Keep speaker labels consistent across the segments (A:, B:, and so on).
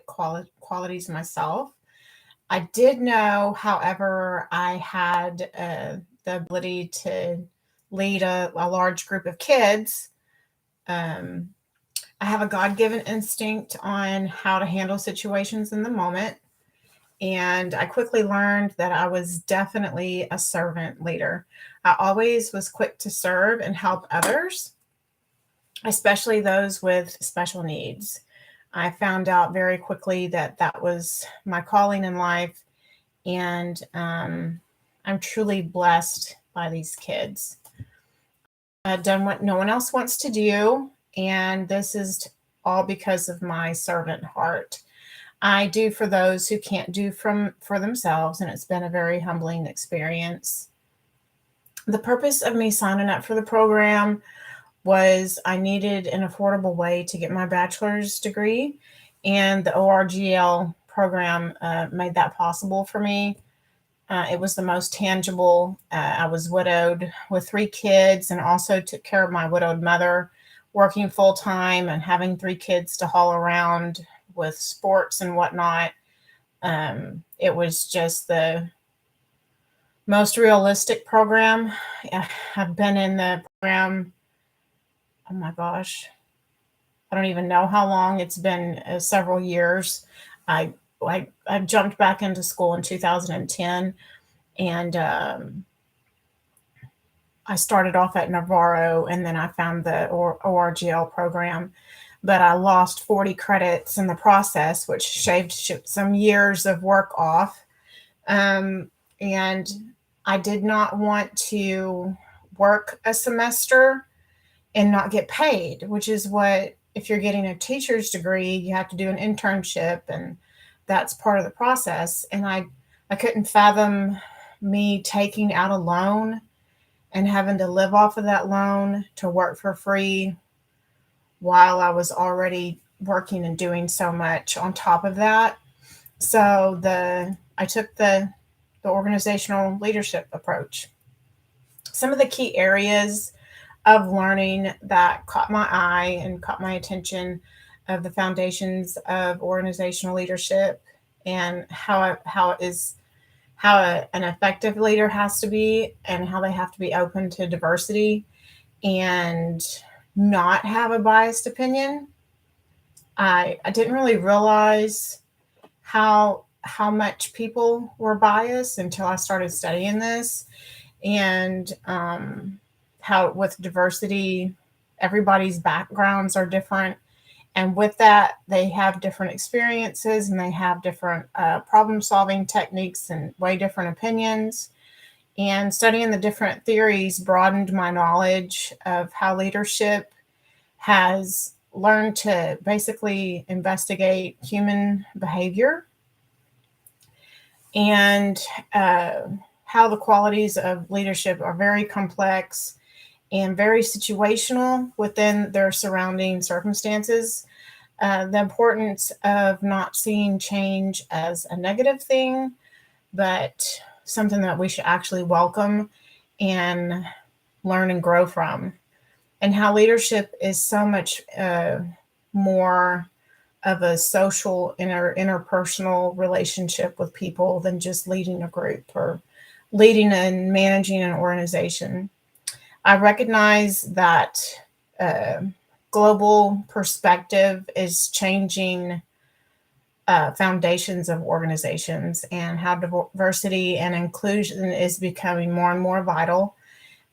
A: qualities myself. I did know, however, I had the ability to lead a large group of kids. Um, I have a God given instinct on how to handle situations in the moment. And I quickly learned that I was definitely a servant leader. I always was quick to serve and help others, especially those with special needs. I found out very quickly that that was my calling in life, and I'm truly blessed by these kids. I've done what no one else wants to do, and this is all because of my servant heart. I do for those who can't do for themselves, and it's been a very humbling experience. The purpose of me signing up for the program was I needed an affordable way to get my bachelor's degree, and the ORGL program made that possible for me. It was the most tangible. I was widowed with 3 kids and also took care of my widowed mother, working full time and having 3 kids to haul around with sports and whatnot. It was just the most realistic program. I've been in the program, oh my gosh, I don't even know how long. It's been several years. I, I jumped back into school in 2010, and I started off at Navarro, and then I found the ORGL program. But I lost 40 credits in the process, which shaved some years of work off. Um, and I did not want to work a semester and not get paid, which is what, if you're getting a teacher's degree, you have to do an internship, and that's part of the process. And I couldn't fathom me taking out a loan and having to live off of that loan to work for free while I was already working and doing so much on top of that. So I took the organizational leadership approach. Some of the key areas of learning that caught my eye and caught my attention of the foundations of organizational leadership, and an effective leader has to be, and how they have to be open to diversity and not have a biased opinion. I didn't really realize how much people were biased until I started studying this, and how with diversity, everybody's backgrounds are different, and with that, they have different experiences and they have different problem solving techniques and way different opinions. And studying the different theories broadened my knowledge of how leadership has learned to basically investigate human behavior, and how the qualities of leadership are very complex and very situational within their surrounding circumstances. The importance of not seeing change as a negative thing, but something that we should actually welcome and learn and grow from. And how leadership is so much more of a social, interpersonal relationship with people than just leading a group or leading and managing an organization. I recognize that uh, global perspective is changing foundations of organizations, and how diversity and inclusion is becoming more and more vital.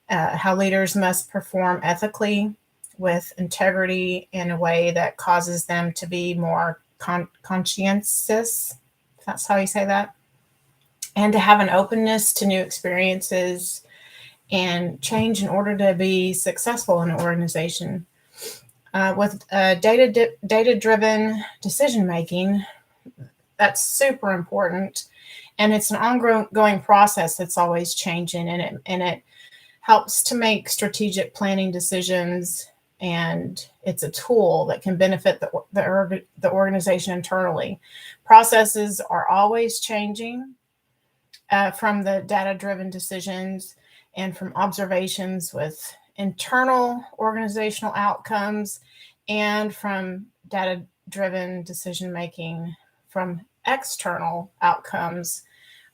A: How leaders must perform ethically with integrity in a way that causes them to be more conscientious, if that's how you say that, and to have an openness to new experiences and change in order to be successful in an organization. With data driven decision making, that's super important, and it's an ongoing process that's always changing, and it helps to make strategic planning decisions, and it's a tool that can benefit the organization internally. Processes are always changing, from the data driven decisions and from observations with internal organizational outcomes, and from data driven decision making from external outcomes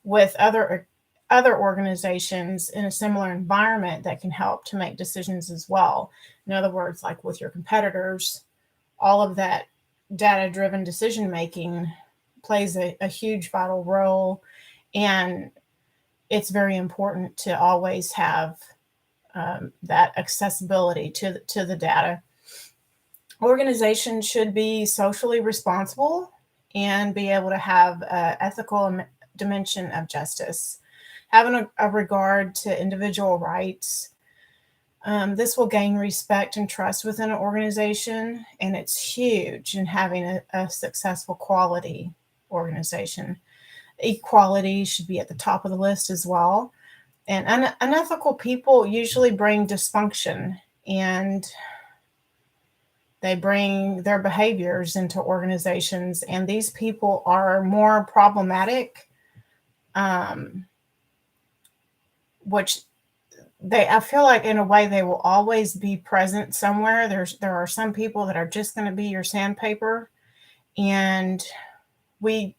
A: with other organizations in a similar environment that can help to make decisions as well. In other words, like with your competitors, all of that data driven decision making plays a huge vital role. And it's very important to always have that accessibility to the data. Organizations should be socially responsible and be able to have an ethical dimension of justice, having a regard to individual rights. This will gain respect and trust within an organization, and it's huge in having a successful quality organization. Equality should be at the top of the list as well. And unethical people usually bring dysfunction, and they bring their behaviors into organizations, and these people are more problematic, which I feel like in a way they will always be present somewhere. There are some people that are just going to be your sandpaper, and we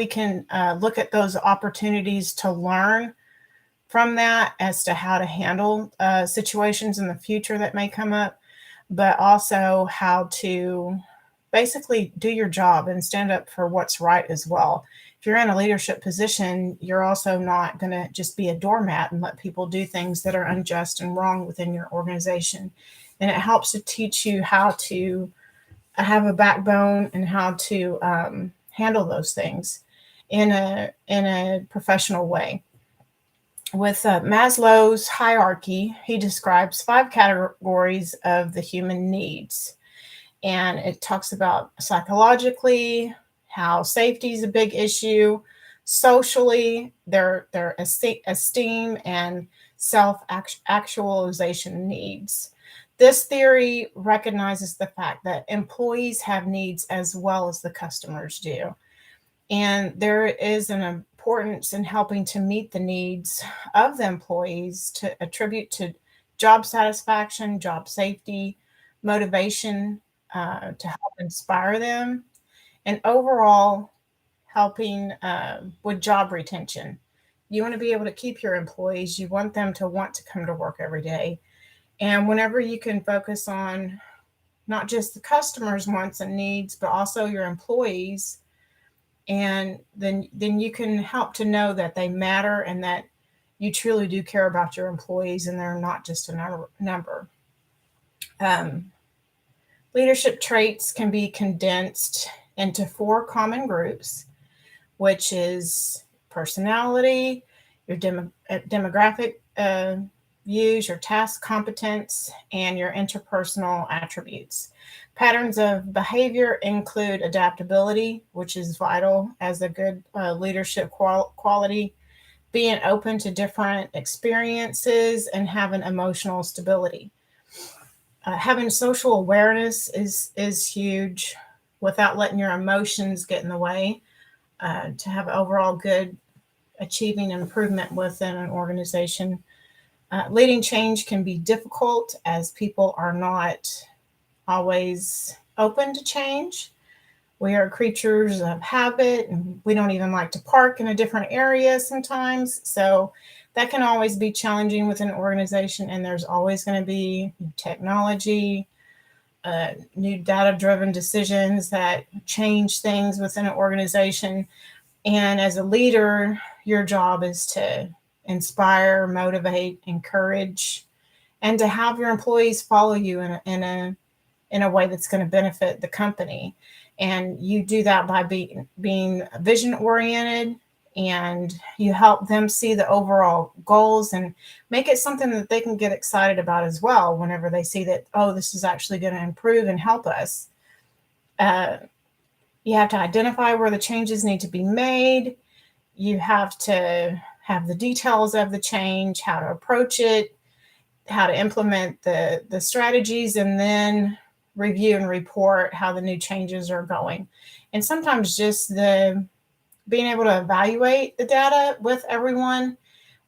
A: can look at those opportunities to learn from that as to how to handle situations in the future that may come up, but also how to basically do your job and stand up for what's right as well. If you're in a leadership position, you're also not going to just be a doormat and let people do things that are unjust and wrong within your organization. And it helps to teach you how to have a backbone and how to handle those things in a professional way. With Maslow's hierarchy, he describes 5 categories of the human needs. And it talks about psychologically, how safety is a big issue, socially, their esteem and self-actualization needs. This theory recognizes the fact that employees have needs as well as the customers do. And there is an importance in helping to meet the needs of the employees to attribute to job satisfaction, job safety, motivation, to help inspire them, and overall helping with job retention. You want to be able to keep your employees. You want them to want to come to work every day. And whenever you can focus on not just the customers' wants and needs, but also your employees, and then you can help to know that they matter and that you truly do care about your employees and they're not just a number. Leadership traits can be condensed into 4 common groups, which is personality, your demographic views, your task competence, and your interpersonal attributes. Patterns of behavior include adaptability, which is vital as a good leadership quality, being open to different experiences, and having emotional stability. Having social awareness is huge without letting your emotions get in the way to have overall good achieving improvement within an organization. Leading change can be difficult as people are not always open to change. We are creatures of habit, and we don't even like to park in a different area sometimes. So that can always be challenging with an organization, and there's always going to be technology, new data-driven decisions that change things within an organization. And as a leader, your job is to inspire, motivate, encourage, and to have your employees follow you in a way that's going to benefit the company. And you do that by being vision oriented, and you help them see the overall goals and make it something that they can get excited about as well whenever they see that, oh, this is actually going to improve and help us. You have to identify where the changes need to be made. You have to have the details of the change, how to approach it, how to implement the strategies, and then review and report how the new changes are going. And sometimes just being able to evaluate the data with everyone,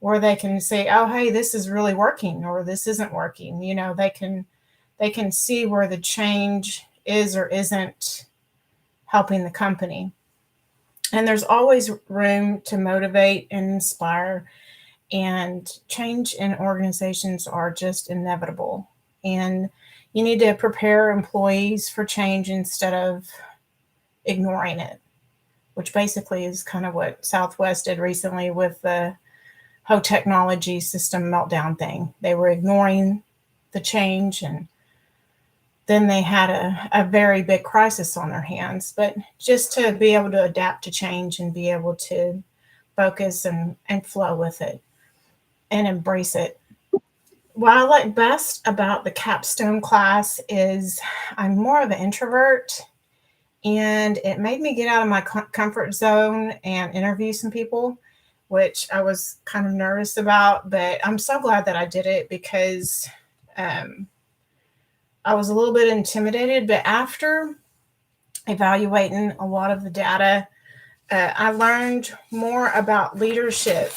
A: where they can say, oh, hey, this is really working, or this isn't working. They can see where the change is or isn't helping the company. And there's always room to motivate and inspire, and change in organizations are just inevitable. And you need to prepare employees for change instead of ignoring it, which basically is kind of what Southwest did recently with the whole technology system meltdown thing. They were ignoring the change, and then they had a very big crisis on their hands. But just to be able to adapt to change and be able to focus and flow with it and embrace it. What I like best about the Capstone class is I'm more of an introvert, and it made me get out of my comfort zone and interview some people, which I was kind of nervous about. But I'm so glad that I did it, because I was a little bit intimidated. But after evaluating a lot of the data, I learned more about leadership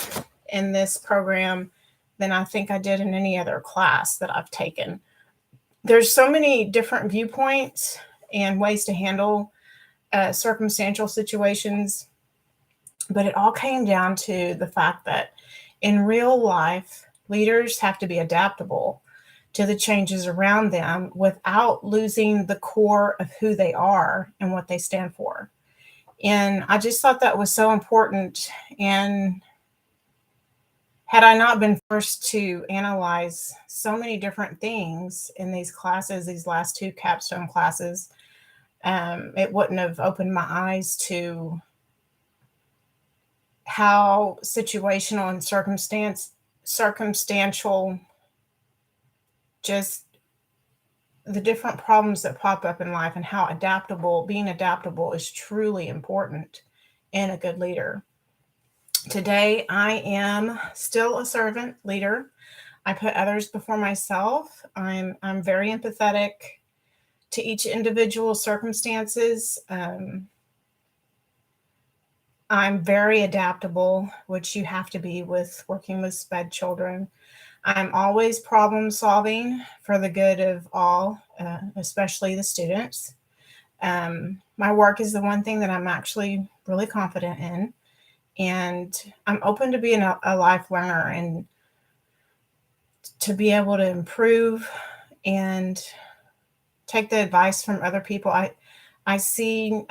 A: in this program than I think I did in any other class that I've taken. There's so many different viewpoints and ways to handle circumstantial situations, but it all came down to the fact that in real life, leaders have to be adaptable to the changes around them without losing the core of who they are and what they stand for. And I just thought that was so important. And had I not been forced to analyze so many different things in these classes, these last two capstone classes, it wouldn't have opened my eyes to how situational and circumstantial, just the different problems that pop up in life, and how being adaptable is truly important in a good leader. Today, I am still a servant leader. I put others before myself. I'm very empathetic to each individual circumstances. I'm very adaptable, which you have to be with working with SPED children. I'm always problem solving for the good of all, especially the students. My work is the one thing that I'm actually really confident in, and I'm open to being a life learner and to be able to improve and take the advice from other people. I've seen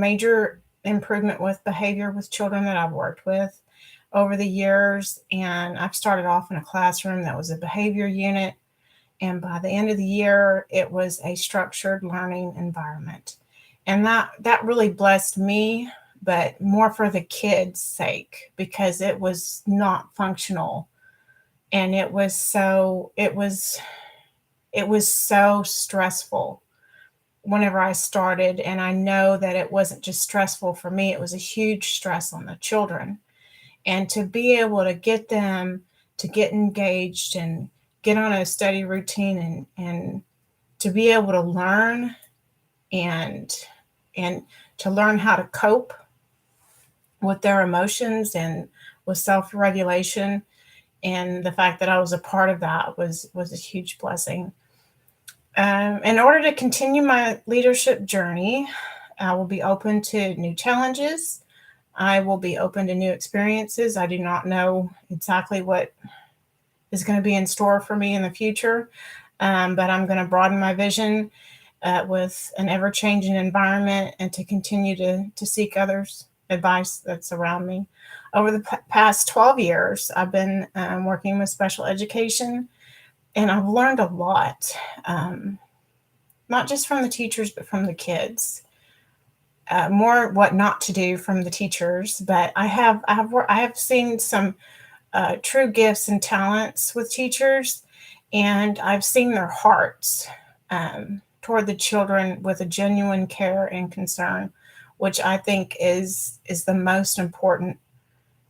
A: major improvement with behavior with children that I've worked with over the years. And I've started off in a classroom that was a behavior unit. And by the end of the year, it was a structured learning environment. And that really blessed me, but more for the kids' sake, because it was not functional. And it was so stressful whenever I started. And I know that it wasn't just stressful for me, it was a huge stress on the children. And to be able to get them to get engaged and get on a steady routine, and to be able to learn and to learn how to cope with their emotions and with self-regulation. And the fact that I was a part of that was a huge blessing. In order to continue my leadership journey, I will be open to new challenges. I will be open to new experiences. I do not know exactly what is going to be in store for me in the future, but I'm going to broaden my vision with an ever-changing environment, and to continue to seek others' advice that's around me. Over the past 12 years, I've been working with special education, and I've learned a lot, not just from the teachers, but from the kids. More what not to do from the teachers, but I have seen some true gifts and talents with teachers, and I've seen their hearts toward the children with a genuine care and concern, which I think is the most important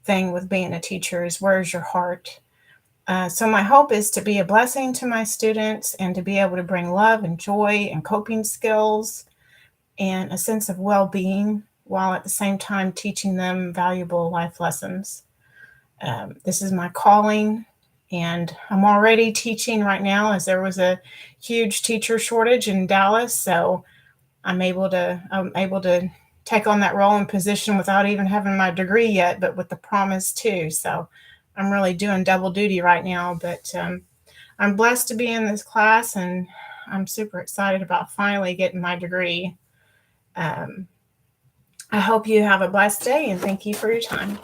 A: thing with being a teacher, is where's your heart? So my hope is to be a blessing to my students, and to be able to bring love and joy and coping skills and a sense of well-being, while at the same time teaching them valuable life lessons. This is my calling, and I'm already teaching right now, as there was a huge teacher shortage in Dallas. So I'm able to take on that role and position without even having my degree yet, but with the promise too. So I'm really doing double duty right now, but I'm blessed to be in this class, and I'm super excited about finally getting my degree. I hope you have a blessed day, and thank you for your time.